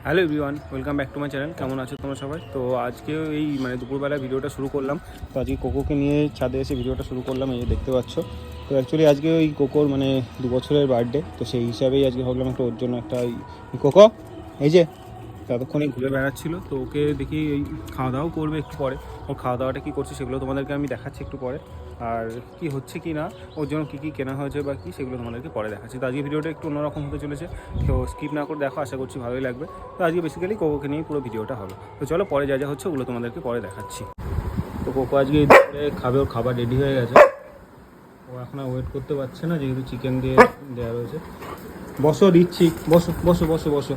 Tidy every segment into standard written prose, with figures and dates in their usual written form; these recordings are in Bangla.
Hello everyone, welcome back to my channel. কেমন আছো তোমরা সবাই? তো আজকে এই দুপুরবেলা ভিডিওটা শুরু করলাম। তো আজকে কোকোকে নিয়ে ছাদে এসে ভিডিওটা শুরু করলাম, এই দেখতে পাচ্ছ। তো অ্যাকচুয়ালি আজকে ওই কোকোর 2 বছরের বার্থডে, তো সেই হিসাবেই আজকে ভাবলাম একটা ওর জন্য একটা কোকো এই যে ততক্ষণে ঘুরে বেড়াচ্ছিল, তো ওকে দেখি এই খাওয়া দাওয়াও করবে একটু পরে। ওর খাওয়া দাওয়াটা কী করছে সেগুলো তোমাদেরকে আমি দেখাচ্ছি একটু পরে, আর কি হচ্ছে কি না ওর জন্য কী কেনা হয়েছে বা কী সেগুলো তোমাদেরকে পরে দেখাচ্ছি। তো আজকে ভিডিওটা একটু অন্যরকম হতে চলেছে, তো স্কিপ না করে দেখো, আশা করছি ভালোই লাগবে। তো আজকে বেসিক্যালি কোকোকে নিয়েই পুরো ভিডিওটা হবে। তো চলো পরে যা হচ্ছে ওগুলো তোমাদেরকে পরে দেখাচ্ছি। তো কোকো আজকে দুপুরে খাবে, ওর খাবার রেডি হয়ে গেছে। ও এখন আর ওয়েট করতে পারছে না, যেহেতু চিকেন দিয়ে দেওয়া রয়েছে। বসো, দিচ্ছি, বসো বসো বসো বসো।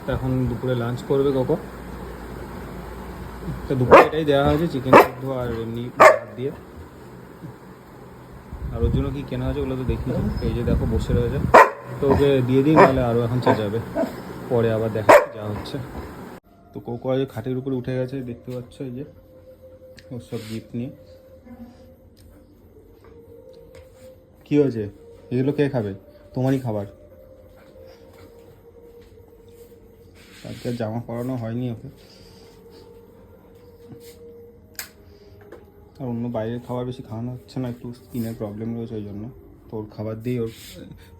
তো এখন দুপুরে লাঞ্চ করবে কোকো। তো দুপুরে এটাই দেওয়া হয়েছে, চিকেন সিদ্ধ আর এমনি ভাত দিয়ে। আর ওর জন্য কী কেনা হয়েছে ওগুলো তো দেখিয়েছি, এই যে দেখো বসে রয়েছে। তো ওকে দিয়ে দিই, নাহলে আরও এখন চেঁচাবে, পরে আবার দেখা যা হচ্ছে। তো কোকো আজ খাটের উপরে উঠে গেছে, দেখতে পাচ্ছ এই যে ওর সব গিফট নিয়ে। কী হয়েছে? এগুলো কে খাবে? তোমারই খাবার। আজকে জামা পরানো হয়নি ওকে, আর অন্য বাইরের খাবার বেশি খাওয়ানো হচ্ছে না, একটু স্কিনের প্রবলেম রয়েছে ওই জন্য। তো ওর খাবার দিয়ে ওর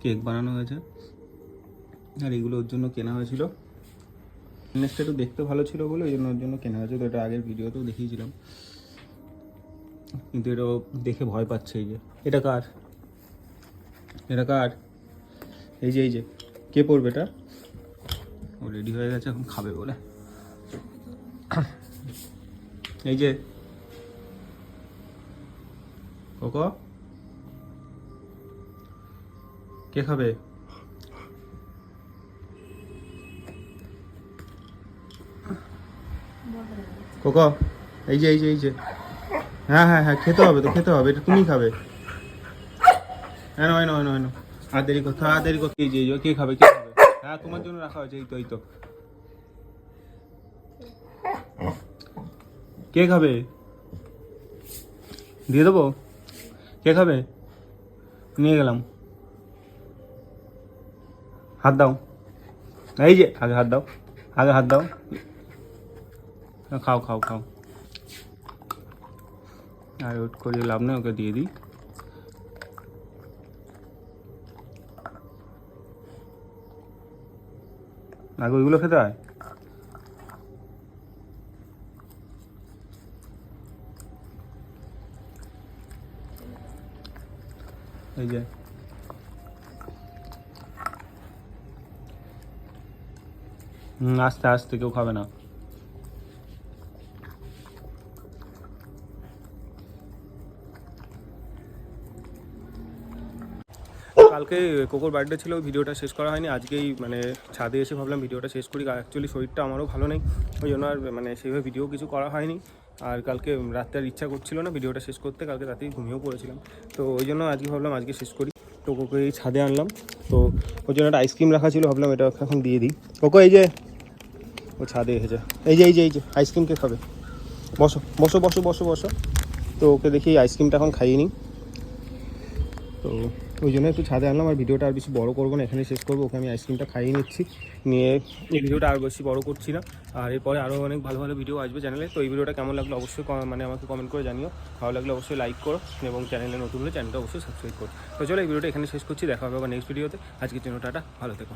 কেক বানানো হয়েছে, আর এগুলো ওর জন্য কেনা হয়েছিল। জিনিসটা একটু দেখতে ভালো ছিল বলে ওই জন্য ওর জন্য কেনা হয়েছে। তো এটা আগের ভিডিওতেও দেখিয়েছিলাম, কিন্তু এটাও দেখে ভয় পাচ্ছে। এই যে এটা কার? এটা কার? এই যে কে পড়বে এটা? ও রেডি হয়ে গেছে এখন খাবে বলে। এই যে কোকো, কে খাবে? কোকো, এই যে হ্যাঁ হ্যাঁ হ্যাঁ, খেতে হবে তো, খেতে হবে, এটা তুমি খাবে। হ্যাঁ নয় নয় নয় নয়, আর দেরি করতে, আর দেরি করতে। এই যে কে খাবে, কে খাবে? হ্যাঁ তোমার জন্য রাখা হয়েছে, এই তো কে খাবে? দিয়ে দেবো? কে খাবে? নিয়ে গেলাম। হাত দাও, এই যে আগে হাত দাও, আগে হাত দাও। খাও খাও খাও, আর ওয়েট করিয়ে লাভ নেই, ওকে দিয়ে দিই। আগে ওইগুলো খেতে হয়। এই যে আস্তে আস্তে, কেউ খাবে না। কালকে কোকোর বার্থডে ছিল, ভিডিওটা শেষ করা হয়নি। আজকেই ছাদে এসে ভাবলাম ভিডিওটা শেষ করি। অ্যাকচুয়ালি শরীরটা আমারও ভালো নেই, ওই জন্য আর সেইভাবে ভিডিও কিছু করা হয়নি। আর কালকে রাত্রে আর ইচ্ছা করছিল না ভিডিওটা শেষ করতে, কালকে রাতেই ঘুমিয়েও পড়েছিলাম। তো ওই জন্য আজকে ভাবলাম আজকে শেষ করি। তো কোকো এই ছাদে আনলাম, তো ওর জন্য একটা আইসক্রিম রাখা ছিল, ভাবলাম এটা এখন দিয়ে দিই। কোকো এই যে ও ছাদে এসেছে, এই যে আইসক্রিম কে খাবে? বসো বসো বসো বসো বসো। তো ওকে দেখি আইসক্রিমটা এখন খাইয়ে নিই। তো ওই জন্য একটু ছাদে আনলাম, আর ভিডিওটা আর বেশি বড় করবো না, এখানে শেষ করবো। ওকে আমি আইসক্রিমটা খাইয়ে নিচ্ছি, নিয়ে এই ভিডিওটা আর বেশি বড় করছি না। আর এরপরে আরও অনেক ভালো ভালো ভিডিও আসবে চ্যানেলে। তো এই ভিডিওটা কেমন লাগলো অবশ্যই আমাকে কমেন্ট করে জানিও। ভালো লাগলে অবশ্যই লাইক করো, এবং চ্যানেলে নতুন হলে চ্যানেলটা অবশ্যই সাবস্ক্রাইব করো। তো চলো এই ভিডিওটা এখানে শেষ করছি, দেখা হবে আবার নেক্সট ভিডিওতে। আজকের জন্য টাটা, ভালো থেকো।